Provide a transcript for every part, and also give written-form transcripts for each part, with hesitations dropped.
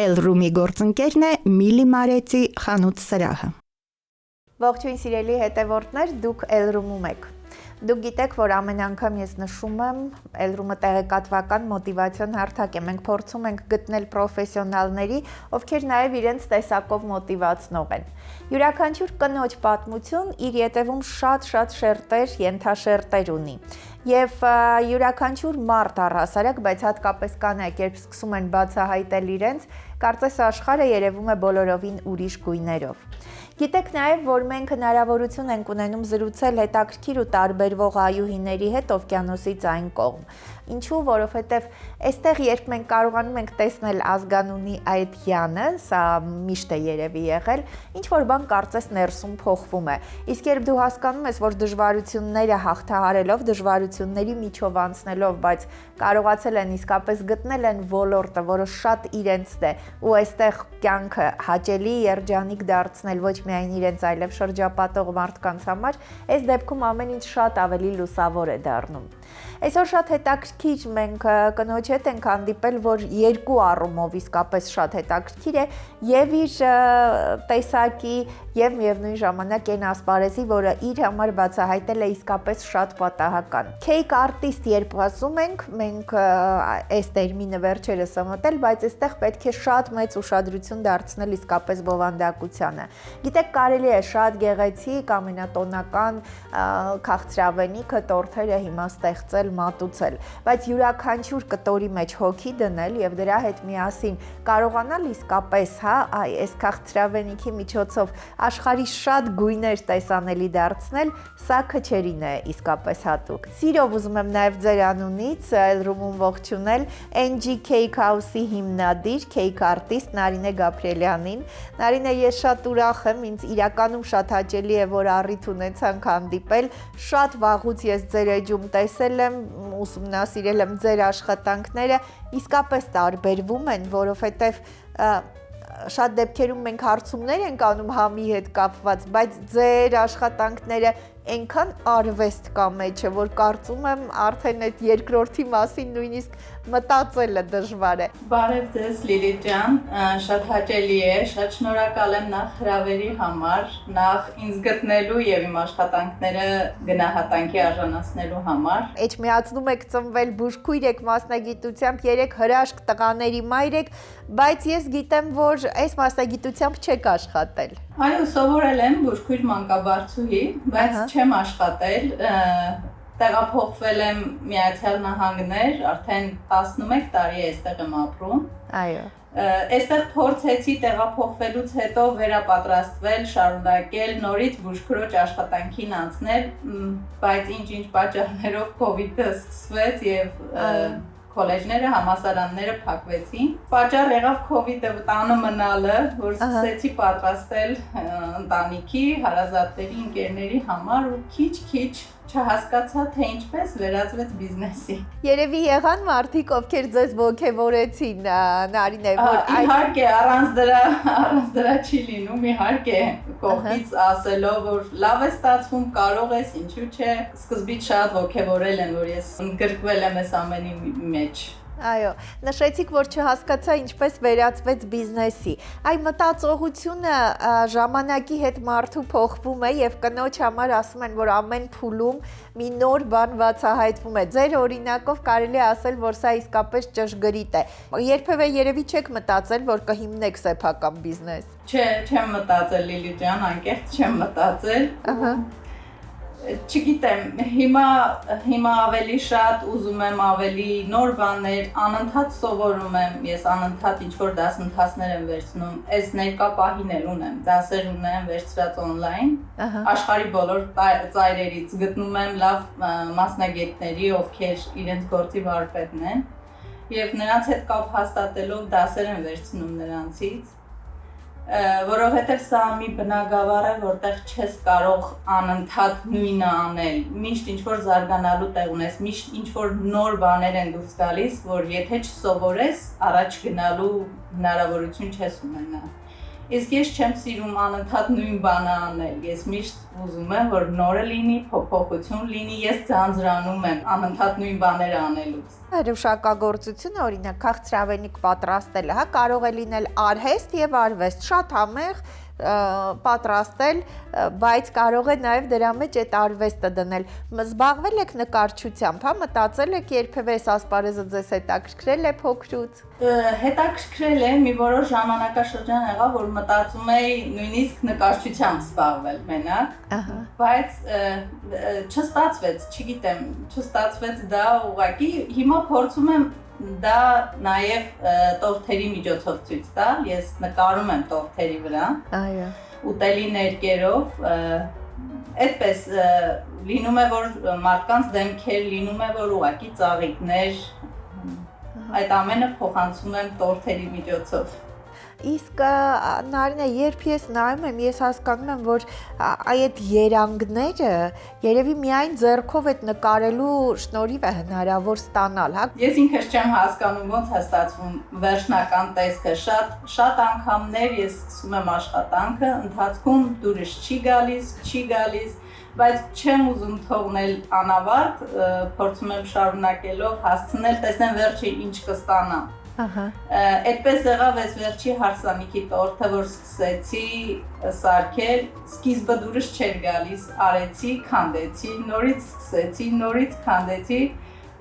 Elroom-ի գործընկերն է Միլի Մարեցի խանութ սրահը։ Ողջույն սիրելի հետևորդներ, դուք Elroom-ում եք։ Դուք գիտեք, որ ամեն անգամ ես նշում եմ, Elroom-ը տեղեկատվական մոտիվացիոն հարթակ է։ Մենք փորձում ենք գտնել պրոֆեսիոնալների, ովքեր նաև իրենց տեսակով մոտիվացնող են։ Յուրաքանչյուր կնոջ պատմություն իր ետևում շատ շերտեր, ենթաշերտեր ունի։ Եվ յուրաքանչյուր մարդ առհասարակ, բայց հատկապես կանայք, երբ սկսում են բացահայտել իրենց, կարծես աշխարհը երևում է բոլորովին ուրիշ գույներով։ Գիտեք նաև, որ մենք հնարավորություն ենք ունենում զրուցել հետաքրքիր ու տարբերվող аюհիների հետ օվկիանոսից այն կողմ։ Ինչու, որովհետև այստեղ երբ մենք կարողանում ենք տեսնել ազգանունի այդ յանը, սա միշտ է երևի եղել, ինչ որ բան կարծես ներսում փոխվում է։ Իսկ երբ դու հասկանում ես, որ դժվարությունները հաղթահարելով, դժվարությունների միջով անցնելով, բայց կարողացել են իսկապես գտնել են ոլորտը, որը շատ իրենցն է, ու այստեղ կյանքը հաճելի, երջանիկ դարձնել ոչ միայն իրենց, այլև շրջապատող մարդկանց համար, այս դեպքում ամեն ինչ շատ ավելի լուսավոր է դառնում։ Այսօր շատ հետաքրքիր մենք կնոջ հետ ենք հանդիպել, որ երկու առումով իսկապես շատ հետաքրքիր է եւ իր տեսակի եւ միևնույն ժամանակ այն ասպարեզի, որը իր համար բացահայտել է իսկապես շատ պատահական։ Cake artist երբ ասում ենք, մենք այս տերմինը վերջերս մտել, բայց այստեղ պետք է շատ մեծ ուշադրություն դարձնել իսկապես բովանդակությանը։ Գիտեք, կարելի է շատ գեղեցիկ, ամենատոնական քաղցրավենիքը, տորթերը հիմա ստեղծել, մատուցել, բայց յուրաքանչյուր կտորի մեջ հոգի դնել եւ դրա հետ միասին կարողանալ իսկապես, այս քաղցրավենիքի միջոցով աշխարհի շատ գույներ տեսանելի դարձնել, սա քչերին է իսկապես հատուկ։ Սիրով ուզում եմ նաեւ ձեր անունից Elroom-ում ողջունել NG Cake House-ի հիմնադիր, cake artist Նարինե Գաբրիելյանին։ Նարինե, ես շատ ուրախ եմ, ինձ իրականում շատ հաճելի է, որ առիթ ունեցանք հանդիպել, շատ վաղուց ես ձեր էջում տեսել եմ, ուսումնասիրել եմ ձեր աշխատանքները, իսկապես տարբերվում են, որովհետև շատ դեպքերում մենք հարցումներ ենք անում համի հետ կապված, բայց ձեր աշխատանքները այնքան արվեստ կա մեջը, որ կարծում եմ արդեն այդ երկրորդի մասին նույնիսկ մտածելը դժվար է։ Բարև ձեզ Լիլի ջան, շատ հաճելի է, շատ շնորհակալ եմ նախ հրավերի համար, նախ ինձ գտնելու եւ իմ աշխատանքները գնահատանքի արժանացնելու համար։ Էջմիածնում եք ծնվել, բուժքույր եք մասնագիտությամբ, 3 հրաշք տղաների մայր եք, բայց ես գիտեմ, որ այս մասնագիտությամբ չեք աշխատել։ Այո, սովորել եմ բուժքույր մանկաբարձուհի, բայց չեմ աշխատել, տեղափոխվել եմ Միացյալ Նահանգներ, արդեն 11 տարի է այստեղ եմ ապրում։ Այո։ Այստեղ փորձեցի տեղափոխվելուց հետո վերապատրաստվել, շարունակել, նորից բուժքրոջ աշխատանքին անցնել, բայց ինչ-ինչ պատճառներով COVID-ը սկսվեց եւ քոլեջները, համալսարանները փակվեցին։ Պատճառ եղավ COVID-ը տանը մնալը, որ սկսեցի պատրաստել ընտանիքի, հարազատների, ընկերների համար ու քիչ-քիչ չհասկացա, թե ինչպես վերածվեց բիզնեսի։ Երևի եղան մարդիկ, ովքեր ձեզ ոգևորեցին, Նարինե, որ իհարկե առանց դրա չի լինում, իհարկե կողքից ասելով, որ լավ է ստացվում, կարող ես, ինչու՞ չէ։ Սկզբից շատ ոգևորել են, որ ես ընդգրկվել եմ այս ամենի մեջ։ Այո, նշեցիք, որ չհասկացա ինչպես վերածվեց բիզնեսի։ Այ մտածողությունը ժամանակի հետ մարդու փոխվում է եւ կնոջ համար ասում են, որ ամեն փուլում մի նոր բան բացահայտվում է։ Ձեր օրինակով կարելի է ասել, որ սա իսկապես ճշգրիտ է։ Երբևէ երևի չեք մտածել, որ կհիմնեք սեփական բիզնես։ Չէ, չեմ մտածել Լիլի ջան, անկեղծ չեմ մտածել։ Չգիտեմ, հիմա ավելի շատ ուզում եմ ավելի նոր բաներ, անընդհատ սովորում եմ, ես անընդհատ ինչ-որ դասընթացներ եմ վերցնում, այս ներկա պահին էլ ունեմ, դասեր ունեմ վերցրած օնլայն, աշխարհի բոլոր ծայրերից գտնում եմ լավ մասնագետների, ովքեր իրենց գործի վարպետն են, եւ նրանց հետ կապ հաստատելով դասեր եմ վերցնում նրանցից, որովհետև սա մի բնագավառ է, որտեղ չես կարող անընդհատ նույնը անել, միշտ ինչ-որ զարգանալու տեղ ունես, միշտ ինչ-որ նոր բաներ են դուրս գալիս, որ եթե չսովորես, առաջ գնալու հնարավորություն չես ունենա։ Իսկ ես չեմ սիրում անընդհատ նույն բանը անել։ Ես միշտ ուզում եմ, որ նորը լինի, փոփոխություն լինի, ես ձանձրանում եմ անընդհատ նույն բաները անելուց։ Հրուշակագործությունը, օրինակ, քաղցրավենիք պատրաստելը, հա, կարող է լինել արհեստ եւ արվեստ, շատ համեղ պատրաստել, բայց կարող է նաև դրա մեջ այդ արվեստը դնել։ Զբաղվել եք նկարչությամբ, հա, մտածել եք երբևէ այս ասպարեզը ձեզ հետաքրքրել է փոքրուց։ Հետաքրքրել է, մի որոշ ժամանակաշրջան եղավ, որ մտածում էի նույնիսկ նկարչությամբ զբաղվել մենակ, բայց չստացվեց, չգիտեմ, չստացվեց դա ուղղակի, հիմա փորձում եմ դա նաև տորթերի միջոցով ցույց տալ, ես նկարում եմ տորթերի վրա, այո, ուտելի ներկերով, այդպես լինում է, որ մարդկանց դեմքեր, լինում է, որ ուղղակի ծաղիկներ, այդ ամենը փոխանցում եմ տորթերի միջոցով։ Իսկ Նարինե, երբ ես նայում եմ, ես հասկանում եմ, որ այդ երանգները երևի միայն ձեռքով այդ նկարելու շնորհիվ է հնարավոր ստանալ, հա։ Ես ինքս չեմ հասկանում ոնց է ստացվում վերջնական տեսքը, շատ անգամներ ես սկսում եմ աշխատանքը, ընթացքում դուրս չի գալիս, բայց չեմ ուզում թողնել անավարտ, փորձում եմ շարունակելով հասցնել, տեսնեմ վերջը ինչ կստանամ։ Այդպես եղավ այս վերջի հարսանիքի տորթը, որ սկսեցի սարքել, սկիզբը դուրս չէր գալիս, արեցի, քանդեցի, նորից սկսեցի, նորից քանդեցի,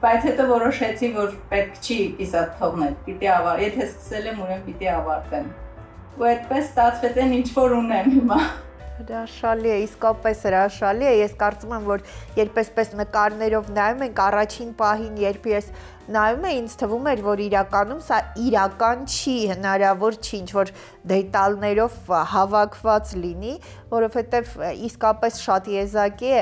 բայց հետո որոշեցի, որ պետք չի կիսատ թողնել, պիտի ավարտեմ, եթե սկսել եմ, ուրեմն պիտի ավարտեմ։ Ու այդպես ստացվեց այն ինչ որ ունեմ հիմա։ Հրաշալի է, իսկապես հրաշալի է, ես կարծում եմ, որ երբ այսպես նկարներով նայում ենք առաջին պահին, երբ ես նայում եմ, ինձ թվում էր, որ իրականում սա իրական չի, հնարավոր չի, ինչ-որ դետալներով հավաքված լինի, որովհետև իսկապես շատ եզակի է,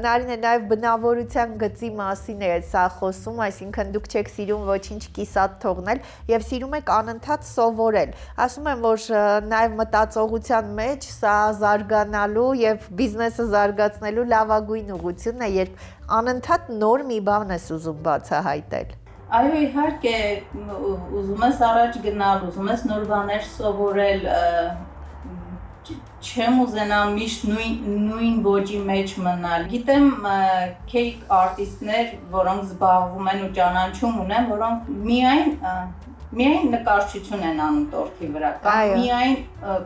Նարինե, նաև բնավորության գծի մասին է սա խոսում, այսինքն դուք չեք սիրում ոչինչ կիսատ թողնել և սիրում եք անընդհատ սովորել, ասում եմ, որ նաև մտածողության մեջ սա զարգանալու և բիզնեսը զարգացնելու լավագույն ուղղությունն է, երբ անընդհատ նոր մի բան ես ուզում բացահայտել։ Այո, իհարկե, ուզում ես առաջ գնալ, ուզում ես նոր բաներ սովորել, չեմ ուզենա միշտ նույն ոճի մեջ մնալ։ Գիտեմ cake artist-ներ, որոնք զբաղվում են ու ճանաչում ունեն, որոնք միայն նկարչություն են անում տորթի վրա, կամ միայն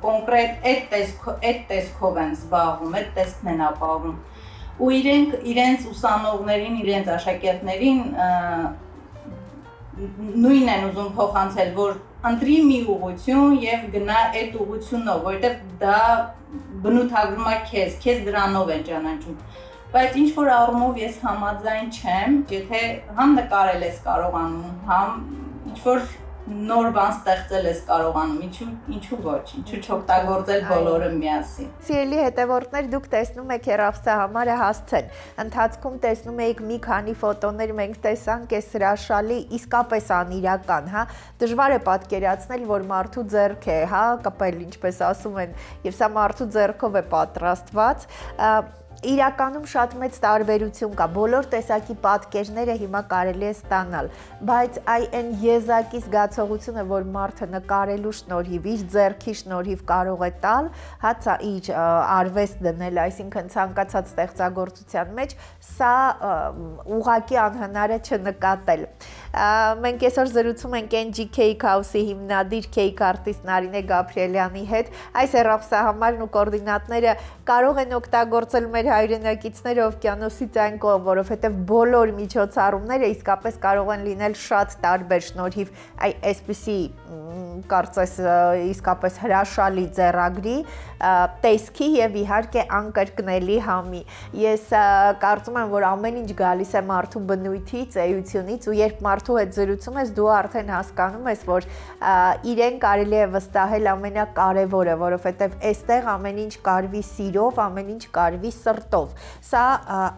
կոնկրետ այդ տեսքով են զբաղվում, այդ տեսքն են ապահովում։ Ու իրենց ուսանողներին, իրենց աշակերտներին նույնն են ուզում փոխանցել, որ ընտրի մի ուղղություն եւ գնա այդ ուղղությունով, որովհետեւ դա բնութագրում է քեզ դրանով են ճանաչում։ Բայց ինչ որ առումով ես համաձայն չեմ, եթե համ նկարել ես կարողանում, համ ինչ որ նոր բան ստեղծել ես կարողանում, ինչու ոչ, ինչու չօգտագործել բոլորը միասին։ Սիրելի հետևորդներ, դուք տեսնում եք հեռախոսահամարը հասցեն։ Ընթացքում տեսնում եք մի քանի ֆոտոներ, մենք տեսանք այս հրաշալի, իսկապես անիրական, հա, դժվար է պատկերացնել, որ մարդու ձեռք է, հա, կպել, ինչպես ասում են, եւ սա մարդու ձեռքով է պատրաստված։ Իրականում շատ մեծ տարբերություն կա, բոլոր տեսակի պատկերները հիմա կարելի է ստանալ, բայց այն եզակի զգացողությունը, որ մարդը նկարելու շնորհիվ, իր ձեռքի շնորհիվ կարող է տալ, հա, իր արվեստ դնել, այսինքն ցանկացած ստեղծագործության մեջ, սա ուղղակի անհնար է չնկատել։ Մենք այսօր զրուցում ենք NG Cake House-ի հիմնադիր cake artist Նարինե Գաբրիելյանի հետ, այս հեռախոսահամարն ու կոորդինատները կարող են օգտագործել մեր հայրենակիցները օվկիանոսից այն կողմ, որովհետև բոլոր միջոցառումները իսկապես կարող են լինել շատ տարբեր շնորհիվ այսպիսի կարծես իսկապես հրաշալի ձեռագրի, տեսքի եւ իհարկե անկրկնելի համի։ Ես կարծում եմ, որ ամեն ինչ գալիս է մարդու բնույթից, էությունից ու երբ մարդու հետ զրուցում ես, դու արդեն հասկանում ես, որ իրեն կարելի է վստահել ամենակարևորը, որովհետեւ այստեղ ամեն ինչ կարվի սիրով, ամեն ինչ կարվի սրտով։ Սա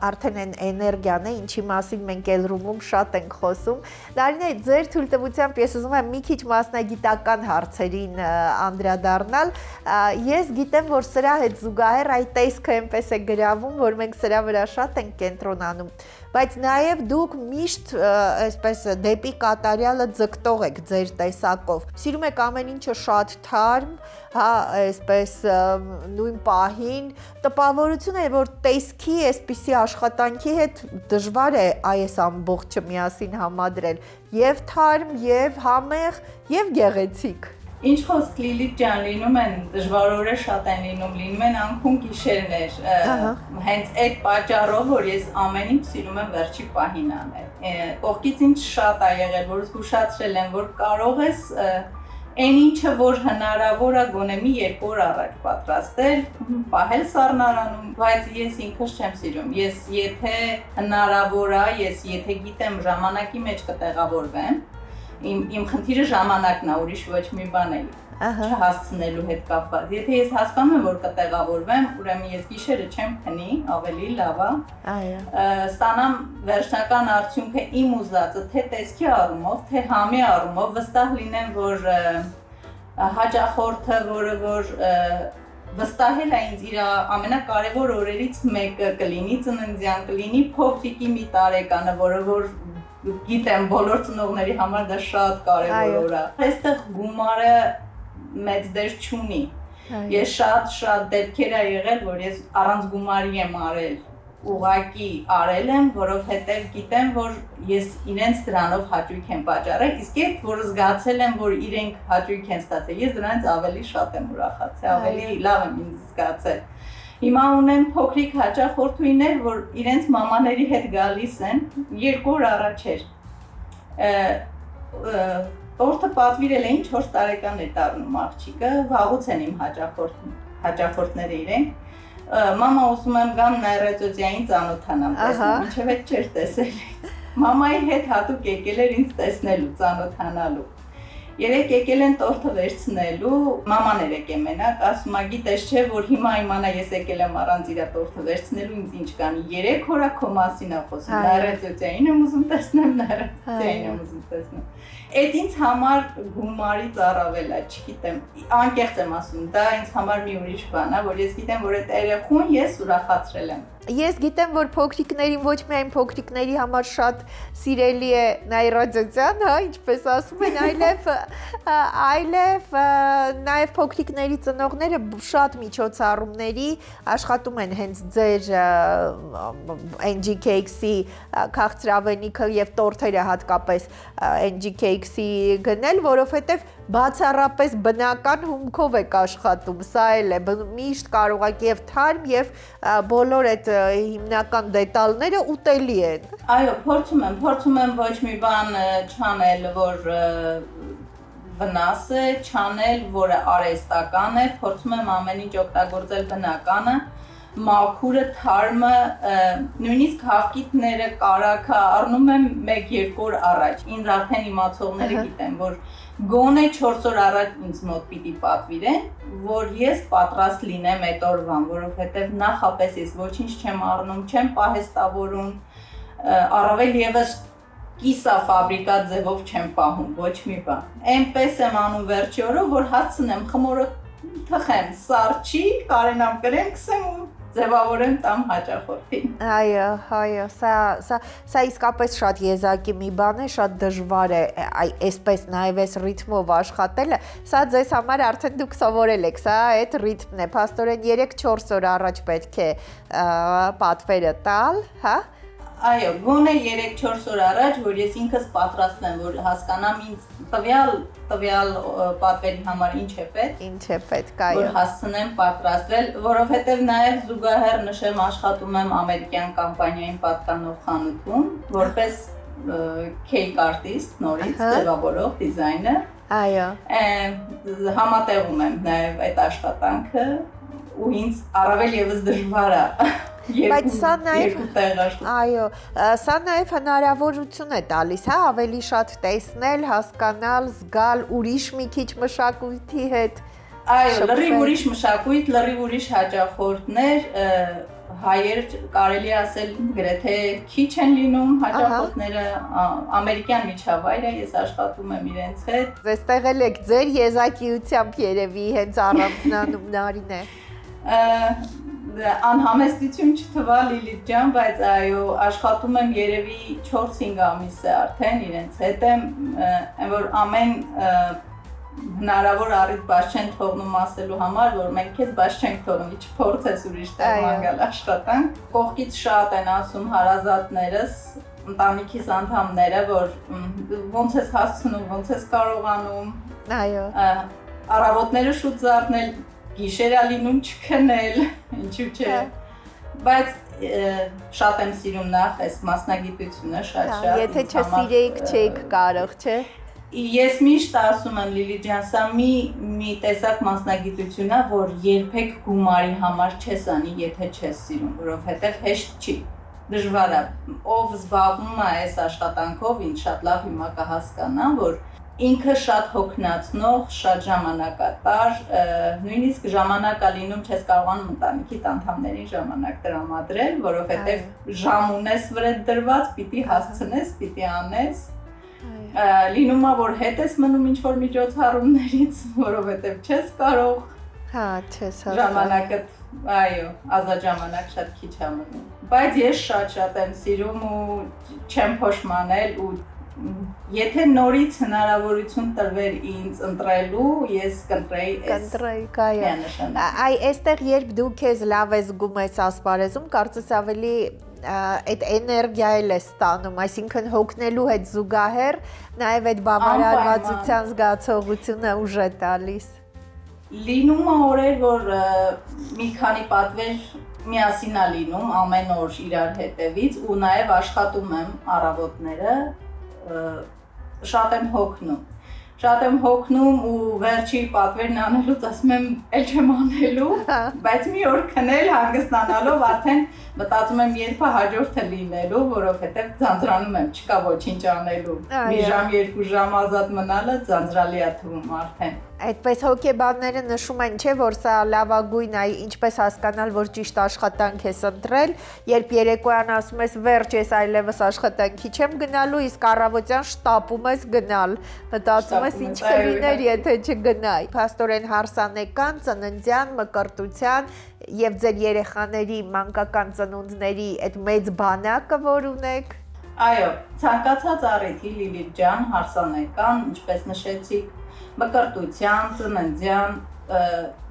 արդեն այն էներգիան է, ինչի մասին մենք Elroom-ում շատ ենք խոսում։ Դարինե, ձեր թույլտվությամբ ես ուզում եմ մի քիչ մասնագիտական հարցերին անդրադառնալ։ Ես գիտեմ, որ սրա հետ զուգահեռ այդ տեսքը այնպես է գրավում, որ մենք սրա վրա շատ ենք կենտրոնանում, բայց նաև դուք միշտ այսպես դեպի կատարյալը ձգտող եք ձեր տեսակով։ Սիրում եք ամեն ինչը շատ թարմ, հա, այսպես նույն պահին, տպավորություն է, որ տեսքի այսպիսի աշխատանքի հետ դժվար է այս ամբողջը միասին համադրել, եւ թարմ, եւ համեղ, եւ գեղեցիկ։ Ինչ խոսք Լիլիթ ջան, լինում են դժվարորեն շատ են լինում են անքուն գիշերներ, հենց այդ պատճառով, որ ես ամեն ինչ սիրում եմ վերջի պահին անել։ Կողքից ինձ շատ ա եղել, որ զգուշացրել եմ, որ կարող ես այն ինչը, որ հնարավոր է գոնե մի 2 օր առաջ պատրաստել, պահել սառնարանում, բայց ես ինքս չեմ սիրում։ Ես եթե հնարավոր է, ես եթե գիտեմ ժամանակի մեջ կտեղավորվեմ, Իմ խնդիրը ժամանակն է, ուրիշ ոչ մի բան է չհասցնելու հետ կապված։ Եթե ես հասկանում եմ, որ կտեղավորվեմ, ուրեմն ես գիշերը չեմ քնի, ավելի լավ է։ Ստանամ վերջնական արդյունքը իմ ուզածը, թե տեսքի առումով, թե համի առումով, վստահ լինեմ, որ հաճախորդը, որ վստահել է ինձ իր ամենակարևոր օրերից մեկը կլինի ծննդյան, կլինի փոքրիկի մի տարեկանը, որը որ գիտեմ բոլոր ծնողների համար դա շատ կարևոր օր է։ Այստեղ գումարը մեծ դեր չունի։ Ես շատ դեպքեր ա եղել, որ ես առանց գումարի եմ արել, ուղղակի արել եմ, որովհետև գիտեմ, որ ես իրենց դրանով հաճույք եմ պատճառել, իսկ այդ որ զգացել եմ, որ իրենք հաճույք են ստացել, ես դրանից ավելի շատ եմ ուրախացել, ավելի լավ եմ ինձ զգացել։ Հիմա ունեմ փոքրիկ հաճախորդուհիներ, որ իրենց մամաների հետ գալիս են, 2 օր առաջ էր։ Տորտը պատվիրել էին 4 տարեկան էր դառնում աղջիկը, վաղուց են իմ հաճախորդները իրենք։ Մամա ուզում եմ գամ նայռեծոցիային ծանոթանամ, մինչև հետ չէր տեսել։ Մամայի հետ հատուկ եկել էր ինձ տեսնելու, ծանոթանալու։ Երեք եկել են տորտը վերցնելու, մաման եկել մենակ, ասում է գիտես չէ, որ հիմա իմանա ես եկել եմ առանց իր տորտը վերցնելու, ինձ ինչ կանի, 3 օր քո մասին ա խոսում, նայռեծոցիային եմ ուզում տեսնեմ, նայռեծոցիային եմ ուզում տեսնեմ։ Այդ ինձ համար գումարից առավել է, չգիտեմ, անկեղծ եմ ասում, դա ինձ համար մի ուրիշ բան է, որ ես գիտեմ, որ այդ երեխուն ես ուրախացրել եմ։ Ես գիտեմ, որ փոքրիկներին ոչ միայն փոքրիկների համար շատ սիրելի է նայռեծոցիան, հա, ինչպես ասում են, այլև նաև փոքրիկների ծնողները շատ միջոցառումների աշխատում են հենց ձեր NG Cakes-ի քաղցրավենիքը եւ տորթերը հատկապես NG Cakes-ի գնել, որովհետեւ բացառապես բնական հումքով եք աշխատում, սա էլ է, միշտ կարող եք եւ թարմ եւ բոլոր այդ հիմնական դետալները ուտելի են։ Այո, փորձում եմ ոչ մի բան չանել, որ վնաս է, չանել, որը արհեստական է, փորձում եմ ամեն ինչ օգտագործել բնականը, մաքուրը, թարմը, նույնիսկ հավկիթները, կարագը առնում եմ 1-2 օր առաջ։ Ինձ արդեն իմացողները գիտեն, որ գոնե 4 օր առաջ ինձ մոտ պիտի պատվիրեն, որ ես պատրաստ լինեմ այդ օրվան, որովհետև նախապես ես ոչինչ չեմ առնում, չեմ պահեստավորում, առավել ևս կիսա ֆաբրիկատ ձևով չեմ պահում, ոչ մի բան։ Այնպես եմ անում վերջի օրը, որ հասցնեմ խմորը թխեմ, սառչի, կարենամ կրեմ, կսեմ ու ձևավորեմ տամ հաճախորդին։ Այո, սա իսկապես շատ եզակի մի բան է, շատ դժվար է այսպես նաև այս ռիթմով աշխատելը։ Սա ձեզ համար արդեն դուք սովորել եք, սա այդ ռիթմն է։ Փաստորեն 3-4 օր առաջ պետք է պատվերը տալ, հա։ Այո, գոնե 3-4 օր առաջ, որ ես ինքս պատրաստեմ, որ հասկանամ ինձ տվյալ պատվերի համար ինչ է պետք, այո, որ հասցնեմ պատրաստվել, որովհետև նաև զուգահեռ նշեմ աշխատում եմ ամերիկյան կամպանիային պատկանող խանութում, որպես cake artist, նորից ձևավորող, դիզայներ։ Այո։ Համատեղում եմ նաև այդ աշխատանքը ու ինձ առավել ևս դժվար է։ Բայց սա նաև հնարավորություն է տալիս, հա, ավելի շատ տեսնել, հասկանալ, զգալ ուրիշ մի քիչ մշակույթի հետ։ Այո, լրիվ ուրիշ մշակույթ, լրիվ ուրիշ հաճախորդներ, հայեր կարելի ասել գրեթե քիչ են լինում հաճախորդները ամերիկյան միջավայր է, ես աշխատում եմ իրենց հետ։ Այստեղ էլ եք ձեր եզակիությամբ երևի հենց առանձնանում Նարինե։ Անհամեստություն չթվա Լիլիթ ջան, բայց այո, աշխատում եմ երևի 4-5 ամիս է արդեն իրենց հետ եմ, որ ամեն հնարավոր առիթ բաց չեն թողնում ասելու համար, որ մենք քեզ բաց չենք թողնում, չփորձես ուրիշ տեղ մանգալ աշխատանք։ Կողքից շատ են ասում հարազատներս, ընտանիքիս անդամները, որ ոնց ես հասցնում, ոնց ես կարողանում։ Այո։ Առավոտները շուտ զարթնել, գիշերը լինում չքնել, ինչու՞ չէ։ Բայց շատ եմ սիրում նախ այս մասնագիտությունը, շատ։ Եթե չսիրեիք, չէիք կարող, չէ։ Ես միշտ ասում եմ Լիլիթ ջան, սա մի տեսակ մասնագիտություն է, որ երբեք գումարի համար չես անի, եթե չես սիրում, որովհետև հեշտ չի։ Դժվար է։ Ով զբաղվում է այս աշխատանքով, ինձ շատ լավ հիմա կհասկանա, որ ինքը շատ հոգնածնող, շատ ժամանակատար, նույնիսկ ժամանակ է լինում չես կարողանում ընտանիքի անդամներին ժամանակ տրամադրել, որովհետև ժամ ունես վրեդ դրված, պիտի հասցնես, պիտի անես։ Լինում է, որ հետ ես մնում ինչ-որ միջոցառումներից, որովհետև չես կարող։ Հա, չես հասցնում։ Ժամանակը, այո, ազատ ժամանակ շատ քիչ է մնում։ Բայց ես շատ եմ սիրում ու չեմ փոշմանել ու եթե նորից հնարավորություն տրվեր ինձ ընտրելու, ես կընտրեի այս։ Այ այստեղ երբ դու քեզ լավ ես զգում ես ասպարեզում, կարծես ավելի այդ էներգիա էլ է ստանում, այսինքն հոգնելու հետ զուգահեռ նաև այդ բավարարվածության զգացողությունը ուժ է տալիս։ Լինում է օրեր, որ մի քանի պատվեր միասին է լինում ամեն օր իրար հետևից ու նաև աշխատում եմ առավոտները, շատ եմ հոգնում ու վերջի պատվերն անելուց ասում եմ, էլ չեմ անելու, բայց մի օր քնել հանգստանալով արդեն մտածում եմ երբ է հաջորդը լինելու, որովհետև ձանձրանում եմ, չկա ոչինչ անելու, մի ժամ, 2 ժամ ազատ մնալը ձանձրալի է թվում արդեն։ Այդպես հոգեբանները նշում են, չէ, որ սա լավագույն է, ինչպես հասկանալ, որ ճիշտ աշխատանք ես ընտրել, երբ երեկոյան ասում ես վերջ ես այլևս աշխատանքի չեմ գնալու, իսկ առավոտյան շտապում ես գնալ, մտածում ես ինչ կլիներ, եթե չգնայի։ Փաստորեն հարսանեկան, ծննդյան, մկրտության եւ ձեր երեխաների մանկական ծնունդների այդ մեծ բանակը, որ ունեք։ Այո, ցանկացած առիթի Լիլիթ ջան, հարսանեկան, ինչպես նշեցիք, մկրտության, ծննդյան,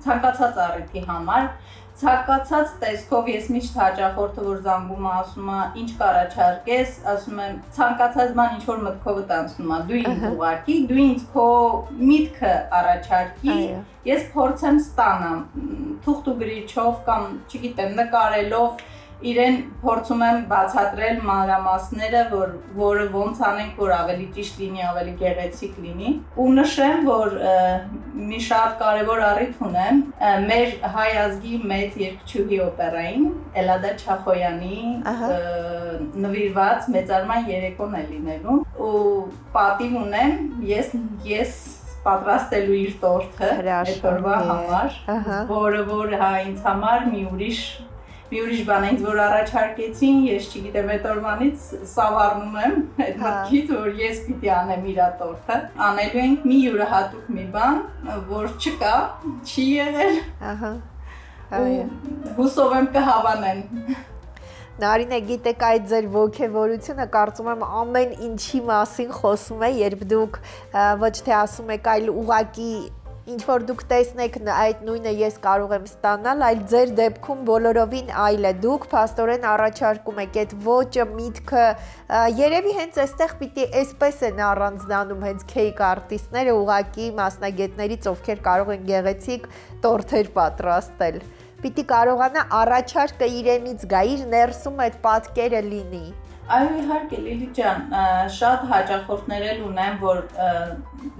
ցանկացած առիթի համար, ցանկացած տեսքով ես միշտ հաճախորդը որ զանգում է ասում է ինչ կառաջարկես, ասում եմ ցանկացած բան ինչ որ մտքովդ անցնում է, դու ինձ ուղարկի, դու ինձ քո միտքը առաջարկի, ես փորձեմ ստանամ, թուղթ ու գրիչով կամ չգիտեմ նկարելով իրեն փորձում եմ բացատրել մանրամասները, որը ոնց անենք, որ ավելի ճիշտ լինի, ավելի գեղեցիկ լինի։ Ու նշեմ, որ մի շատ կարևոր առիթ ունեմ մեր հայ ազգի մեծ երգչուհի օպերային, Էլադա Չախոյանի նվիրված մեծարման երեկոն է լինելու։ Ու պատիվ ունեմ, ես պատրաստելու իր տորթը այդ օրվա համար, որը որ հա ինձ համար մի ուրիշ բան ինձ որ առաջարկեցին, ես չգիտեմ այդ օրվանից սավառնում եմ այդ մտքից, որ ես պիտի անեմ իրա տորթը, անելու ենք մի յուրահատուկ մի բան, որ չկա, չի եղել, հուսով եմ կհավանեն։ Նարինե, գիտեք այդ ձեր ոգևորությունը կարծում եմ ամեն ինչի մասին խոսում է, երբ դուք ոչ թե ասում եք, այլ ուղղակի ինչ որ դուք տեսնեք այդ նույնը ես կարող եմ ստանալ, այլ ձեր դեպքում բոլորովին այլ է, դուք փաստորեն առաջարկում եք այդ ոճը, միտքը, երևի հենց այստեղ պիտի այսպես են առանձնանում հենց քեյք արտիստները ուղղակի մասնագետներից, ովքեր կարող են գեղեցիկ տորթեր պատրաստել, պիտի կարողանա առաջարկը իրենից գա, իր ներսում այդ պատկերը լինի։ Այո, իհարկե Լիլիթ ջան, շատ հաճախորդներ էլ ունեմ, որ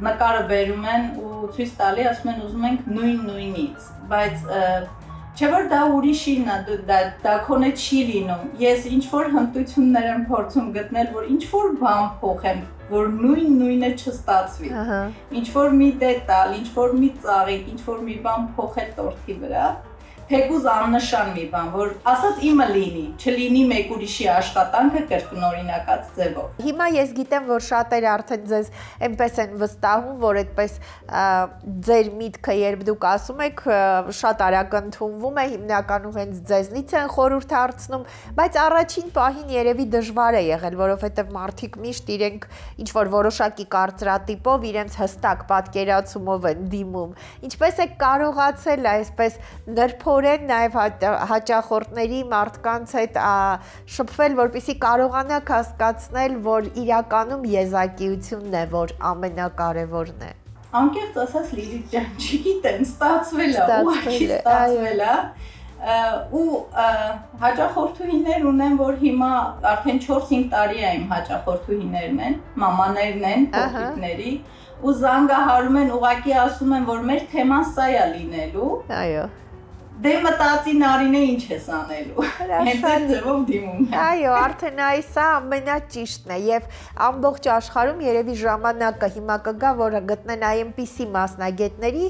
նկարը բերում են ու ցույց տալի, ասում են ուզում ենք նույնից, բայց չէ որ դա ուրիշին է, դա քոնե չի լինում։ Ես ինչ որ հմտություններ եմ փորձում գտնել, որ ինչ որ բան փոխեմ, որ նույնը չստացվի։ Ինչ որ մի դետալ, ինչ որ մի ծաղիկ, ինչ որ մի բան փոխել տորթի վրա, Փեգուզ աննշան մի բան, որ ասած իմը լինի, չլինի մեկ ուրիշի աշխատանքը կրկնօրինակած ձևով։ Հիմա ես գիտեմ, որ շատերը արդեն ձեզ այնպես են վստահում, որ այդպես ձեր միտքը երբ դուք ասում եք, շատ արագ ընդունվում է, հիմնականում հենց ձեզնից են խորհուրդ հարցնում, բայց առաջին պահին երևի դժվար է եղել, որովհետև մարդիկ միշտ իրենք ինչ որ որոշակի կարծրատիպով իրենց հստակ պատկերացումով են դիմում։ Ինչպես է կարողացել այսպես նրբորեն նաև հաճախորդների մարդկանց հետ շփվել, որպեսզի կարողանաք հասկացնել, որ իրականում եզակիությունն է, որ ամենակարևորն է։ Անկեղծ ասած Լիլիթ ջան, չգիտեմ, ստացվել է, ու հաճախորդուհիներ ունեմ, որ հիմա արդեն 4-5 տարի է իմ հաճախորդուհիներն են, մամաներն են, փոքրիկների, ու զանգահարում են, ուղղակի ասում են, որ մեր թեման սա է լինելու։ Այո։ Դե մտածի Նարինե ինչ ես անելու։ Հենց այդ ձևով դիմում եմ։ Այո, արդեն սա ամենաճիշտն է եւ ամբողջ աշխարհում երևի ժամանակը հիմա կգա, որ գտնեն այնպիսի մասնագետների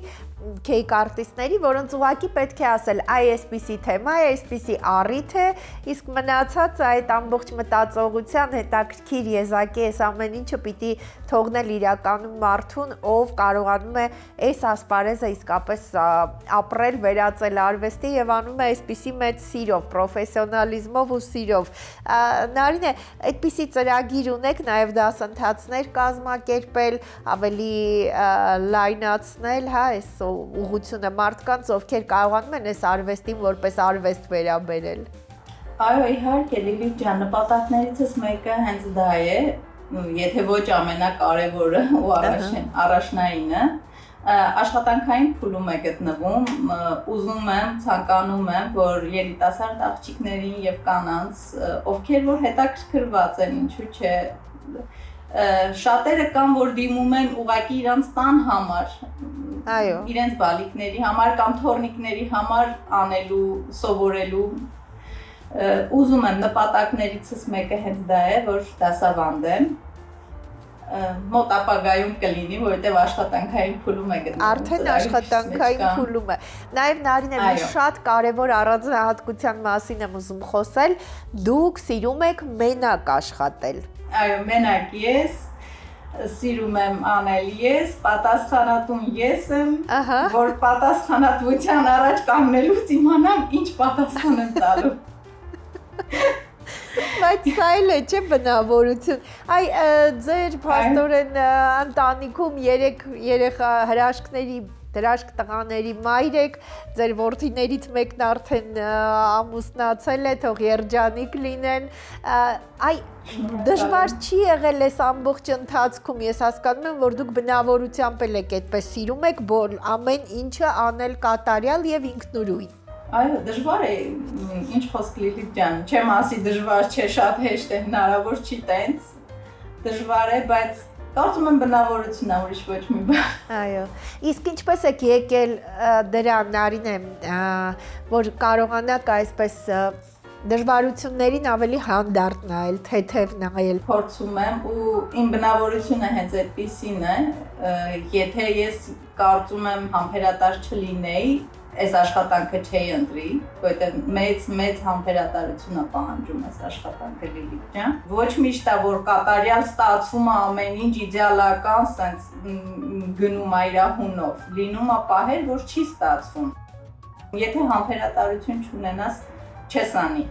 cake artist-ների, որոնց ուղղակի պետք է ասել, այսպիսի թեմա է, այսպիսի առիթ է, իսկ մնացածը այդ ամբողջ մտածողության հետաքրքիր եզակի այս ամեն ինչը պիտի թողնել իրականում մարդուն, ով կարողանում է այս ասպարեզը իսկապես ապրել, վերածել արվեստի եւ անում է այսպիսի մեծ սիրով, պրոֆեսիոնալիզմով ու սիրով։ Նարինե, այդպիսի ծրագիր ունեք նաեւ դասընթացներ կազմակերպել, ավելի լայնացնել, հա, այս ուղղությունը մարդկանց, ովքեր կարողանում են այս արվեստին որպես արվեստ վերաբերել։ Այո, իհարկե, Լիլիթ ջան, նպատակներիցս մեկը հենց դա է, եթե ոչ ամենակարևորը ու առաջնայինը, աշխատանքային փուլում է գտնվում, ուզում եմ, ցանկանում եմ, որ երիտասարդ աղջիկներին եւ կանանց, ովքեր որ հետաքրքրված են, ինչու՞ չէ, շատերը կան, որ դիմում են ուղղակի իրանց տան համար, իրենց բալիկների համար կամ թոռնիկների համար անելու, սովորելու, ուզում եմ նպատակներիցս մեկը հենց դա է, որ դասավանդեմ, մոտ ապագայում կլինի, որովհետև աշխատանքային փուլում է գտնվում։ Արդեն աշխատանքային փուլում է։ Նաև Նարինե, մի շատ կարևոր առանձնահատկության մասին եմ ուզում խոսել, դուք սիրում եք մենակ աշխատել։ Այո, մենակ ես, սիրում եմ անել ես, պատասխանատուն ես եմ, որ պատասխանատվության առաջ կանգնելուց իմանամ ինչ պատասխան եմ տալու։ Բայց սա էլ է չէ բնավորություն։ Այ ձեր փաստորեն ընտանիքում 3 երեխա հրաշք տղաների մայր եք, ձեր որդիներից մեկն արդեն ամուսնացել է, թող երջանիկ լինեն։ Այ դժվար չի եղել այս ամբողջ ընթացքում, ես հասկանում եմ, որ դուք բնավորությամբ եք այդպես սիրում եք ամեն ինչը անել կատարյալ եւ ինքնուրույն։ Այո, դժվար է, ինչ խոսք Լիլիթ ջան, չեմ ասի դժվար չէ, շատ հեշտ է, հնարավոր չի տենց, դժվար է, բայց կարծում եմ բնավորությունն է, ուրիշ ոչ մի բան։ Այո, իսկ ինչպես եք եկել դրան, Նարինե, որ կարողանաք այսպես դժվարություններին ավելի հանդարտ նայել, թեթև նայել։ Փորձում եմ ու իմ բնավորությունը հենց այդպիսին է, եթե ես կարծում եմ համբերատար չլինեի, այս աշխատանքը չէի ընտրի, որովհետև մեծ համբերատարություն է պահանջում այս աշխատանքը Լիլիթ ջան։ Ոչ միշտ է որ կատարյալ ստացվում է ամեն ինչ իդեալական, sense գնում է իր հունով, լինում է պահեր, որ չի ստացվում։ Եթե համբերատարություն չունենաս, չես անի։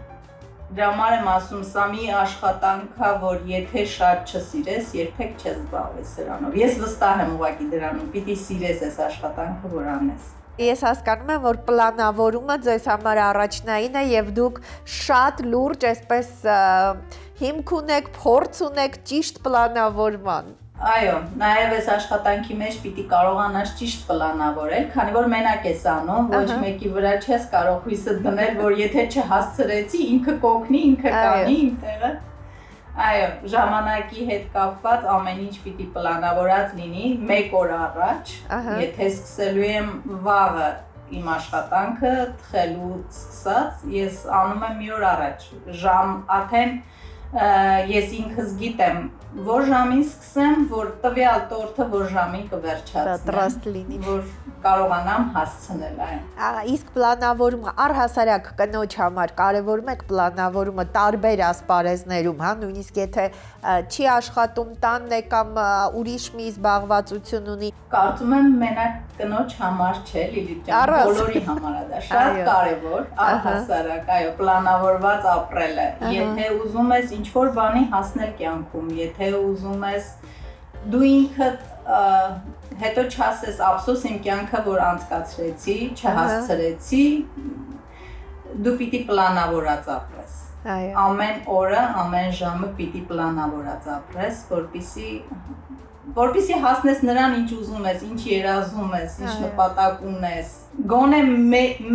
Դրա համար եմ ասում, սա մի աշխատանք է, որ եթե շատ չսիրես, երբեք չես զբաղվես սրանով։ Ես վստահ եմ ուղղակի դրանում, պիտի սիրես այս աշխատանքը, որ անես։ Ես հասկանում եմ, որ պլանավորումը ձեզ համար առաջնային է եւ դուք շատ լուրջ այսպես հիմք ունեք, փորձ ունեք ճիշտ պլանավորման։ Այո, նաև այս աշխատանքի մեջ պիտի կարողանաս ճիշտ պլանավորել, քանի որ մենակ ես անում, ոչ մեկի վրա չես կարող հույսը դնել, որ եթե չհասցրեցի, ինքը կօգնի, ինքը կանի իմ տեղը։ Այո, ժամանակի հետ կապված ամեն ինչ պիտի պլանավորած լինի 1 օր առաջ, եթե սկսելու եմ վաղը իմ աշխատանքը, թխելուց սկսած, ես անում եմ մի օր առաջ, ժամ արդեն ես ինքս գիտեմ որ ժամին սկսեմ, որ տվյալ տորթը որ ժամին կվերջացնեմ, պատրաստ լինի, որ կարողանամ հասցնել այն։ Իսկ պլանավորումը առհասարակ կնոջ համար կարևորում եք պլանավորումը տարբեր ասպարեզներում, հա, նույնիսկ եթե չի աշխատում տանն է կամ ուրիշ մի զբաղվածություն ունի։ Կարծում եմ մենակ կնոջ համար չէ, Լիլիթ ջան, բոլորի համար է դա շատ կարևոր, առհասարակ, այո, պլանավորված ապրելը։ Եթե ուզում ես ինչ-որ բանի հասնել կյանքում, եթե ուզում ես դու ինքդ հետո չասես ափսոս իմ կյանքը որ անցկացրեցի, չհասցրեցի, դու պիտի պլանավորած ապրես։ Ամեն օրը, ամեն ժամը պիտի պլանավորած ապրես, որպեսզի հասնես նրան ինչ ուզում ես, ինչ երազում ես, ինչ նպատակ ունես։ Գոնե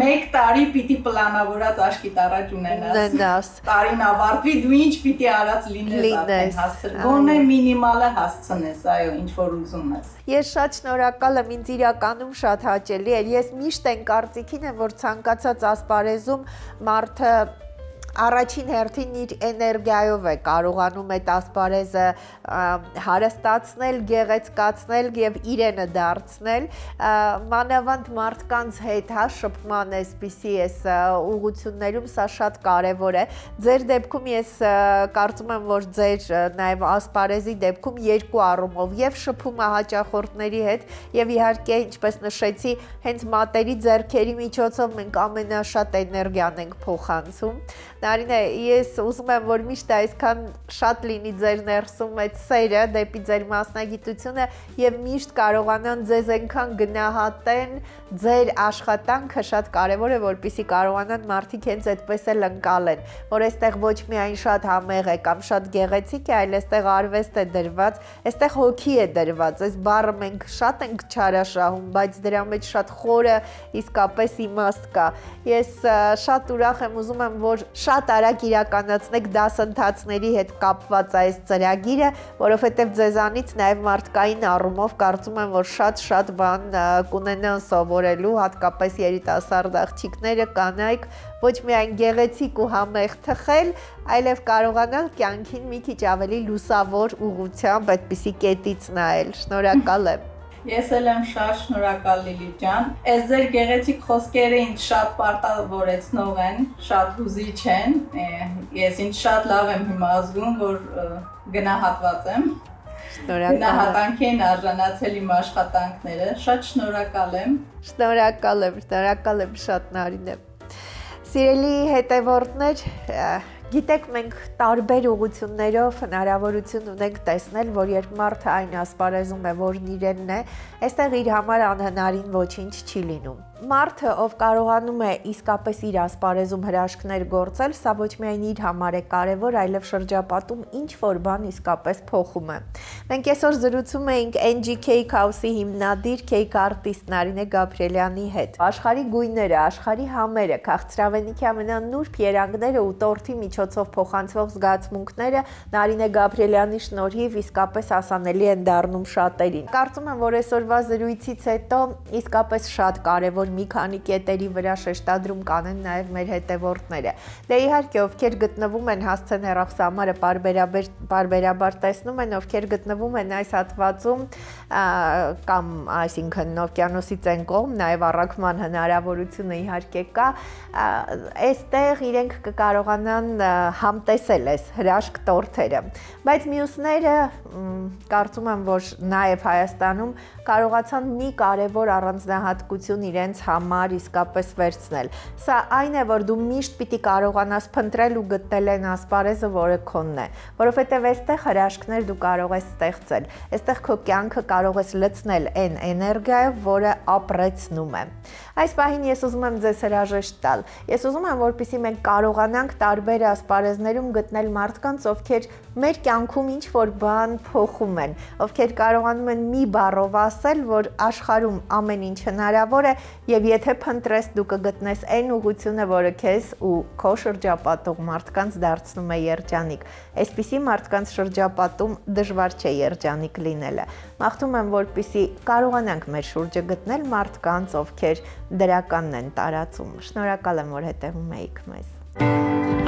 1 տարի պիտի պլանավորած աչքիդ առաջ ունենաս։ Տարին ավարտվի դու ինչ պիտի արած լինես հասցրել։ Գոնե մինիմալը հասցնես, այո, ինչ որ ուզում ես։ Ես շատ շնորհակալ եմ, ինձ իրականում շատ հաճելի էր։ Ես միշտ այն կարծիքին եմ, որ ցանկացած ասպարեզում մարդը առաջին հերթին իր էներգիայով է կարողանում այդ ասպարեզը հարստացնել, գեղեցկացնել եւ իրենը դարձնել, մանավանդ մարդկանց հետ, հա, շփման այսպիսի ուղղություններում սա շատ կարեւոր է։ Ձեր դեպքում ես կարծում եմ, որ ձեր նաեւ ասպարեզի դեպքում երկու առումով եւ շփումը հաճախորդների հետ եւ իհարկե, ինչպես նշեցի, հենց մատերի ձեռքերի միջոցով մենք ամենաշատ էներգիան ենք փոխանցում։ Նարինե, ես ուզում եմ, որ միշտ այսքան շատ լինի ձեր ներսում այդ սերը դեպի ձեր մասնագիտությունը եւ միշտ կարողանան ձեզ այնքան գնահատեն, ձեր աշխատանքը շատ կարեւոր է, որպեսզի կարողանան մարդիկ հենց այդպես էլ ընկալեն, որ այստեղ ոչ միայն շատ համեղ է կամ շատ գեղեցիկ է, այլ այստեղ արվեստ է դրված, այստեղ հոգի է դրված, այս բառը մենք շատ ենք չարաշահում, բայց դրա մեջ շատ խորը իսկապես իմաստ կա։ Ես շատ ուրախ եմ, ուզում եմ, որ շատ արագ իրականացնեք դասընթացների հետ կապված այս ծրագիրը, որովհետև ձեզանից նաև մարդկային առումով կարծում եմ, որ շատ բան կունենան սովորելու, հատկապես երիտասարդ աղջիկները, կանայք, ոչ միայն գեղեցիկ ու համեղ թխել, այլև կարողանալ կյանքին մի քիչ ավելի լուսավոր ուղղությամբ այդպիսի կետից նայել։ Շնորհակալ եմ։ Ես էլ եմ շատ շնորհակալ Լիլիթ ջան։ Այս ձեր գեղեցիկ խոսքերը ինձ շատ պարտավորեցնող են, շատ հուզիչ են։ Ես ինձ շատ լավ եմ հիմա զգում, որ գնահատված եմ։ Գնահատանքի են արժանացել իմ աշխատանքները։ Շատ շնորհակալ եմ։ Շնորհակալ եմ շատ Նարինե։ Սիրելի հետևորդներ, գիտեք, մենք տարբեր ուղղություններով հնարավորություն ունենք տեսնել, որ երբ մարդը այն ասպարեզում է, որն իրենն է, այստեղ իր համար անհնարին ոչինչ չի լինում։ Մարդը, ով կարողանում է իսկապես իր ասպարեզում հրաշքներ գործել, սա ոչ միայն իր համար է կարևոր, այլև շրջապատում ինչ-որ բան իսկապես փոխում է։ Մենք այսօր զրուցում էինք NG Cake House-ի հիմնադիր cake artist Նարինե Գաբրիելյանի հետ։ Աշխարհի գույները, աշխարհի համերը, քաղցրավենիքի ամենանուրբ երանգները ու տորթի միջոցով փոխանցվող զգացմունքները Նարինե Գաբրիելյանի շնորհիվ իսկապես հասանելի են դառնում շատերին։ Կարծում եմ, որ այսօրվա զրույցից հետո իսկապես շատ կարևոր մի քանի կետերի վրա շեշտադրում կանեն նաև մեր հետևորդները։ Դե իհարկե, ովքեր գտնվում են հասցեն հեռախոսամարը պարբերաբար տեսնում են, ովքեր գտնվում են այս հատվածում կամ այսինքն օվկիանոսից այն կողմ, նաև առաքման հնարավորությունը իհարկե կա, այստեղ իրենք կկարողանան համտեսել այս հրաշք տորթերը։ Բայց մյուսները կարծում եմ, որ նաև Հայաստանում կարողացան մի կարևոր առանձնահատկություն իրենց համար իսկապես վերցնել։ Սա այն է, որ դու միշտ պիտի կարողանաս փնտրել ու գտնել այն ասպարեզը, որը քոնն է, որովհետև այստեղ հրաշքներ դու կարող ես ստեղծել։ Այստեղ քո կյանքը կարող ես լցնել այն էներգիայով, որը ապրեցնում է։ Այս պահին ես ուզում եմ ձեզ հրաժեշտ տալ։ Ես ուզում եմ, որպեսզի մենք կարողանանք տարբեր ասպարեզներում գտնել մարդկանց, ովքեր մեր կյանքում ինչ-որ բան փոխում են, ովքեր կարողանում են մի բառով ասել, որ աշխարհում ամեն ինչ հնարավոր է, եւ եթե փնտրես դու կգտնես այն ուղղությունը, որը քեզ ու քո շրջապատող մարդկանց դարձնում է երջանիկ։ Այսպիսի մարդկանց շրջապատում դժվար չէ երջանիկ լինելը։ Մաղթում եմ, որպեսզի կարողանանք մեր շուրջը գտնել մարդկանց, ովքեր դրականն են տարածում։ Շնորհակալ եմ, որ հետևում եք մեզ։